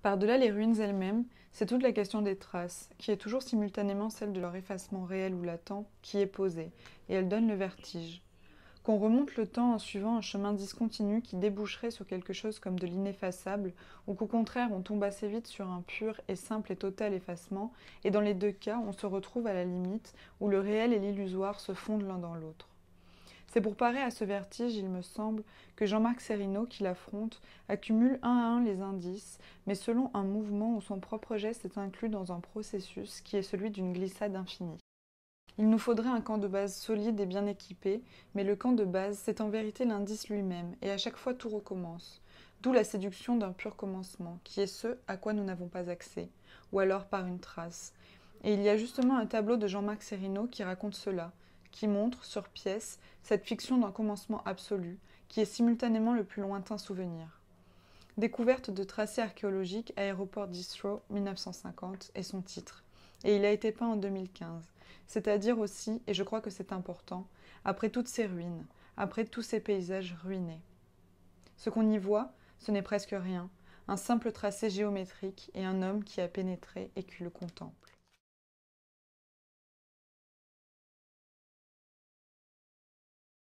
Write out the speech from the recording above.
Par-delà les ruines elles-mêmes, c'est toute la question des traces, qui est toujours simultanément celle de leur effacement réel ou latent, qui est posée, et elle donne le vertige. Qu'on remonte le temps en suivant un chemin discontinu qui déboucherait sur quelque chose comme de l'ineffaçable, ou qu'au contraire on tombe assez vite sur un pur et simple et total effacement, et dans les deux cas on se retrouve à la limite où le réel et l'illusoire se fondent l'un dans l'autre. C'est pour parer à ce vertige, il me semble, que Jean-Marc Cerino, qui l'affronte, accumule un à un les indices, mais selon un mouvement où son propre geste est inclus dans un processus qui est celui d'une glissade infinie. Il nous faudrait un camp de base solide et bien équipé, mais le camp de base, c'est en vérité l'indice lui-même, et à chaque fois tout recommence. D'où la séduction d'un pur commencement, qui est ce à quoi nous n'avons pas accès, ou alors par une trace. Et il y a justement un tableau de Jean-Marc Cerino qui raconte cela, qui montre, sur pièce, cette fiction d'un commencement absolu, qui est simultanément le plus lointain souvenir. Découverte de tracés archéologiques, aéroport d'Heathrow, 1950, est son titre. Et il a été peint en 2015. C'est-à-dire aussi, et je crois que c'est important, après toutes ces ruines, après tous ces paysages ruinés. Ce qu'on y voit, ce n'est presque rien, un simple tracé géométrique et un homme qui a pénétré et qui le contemple.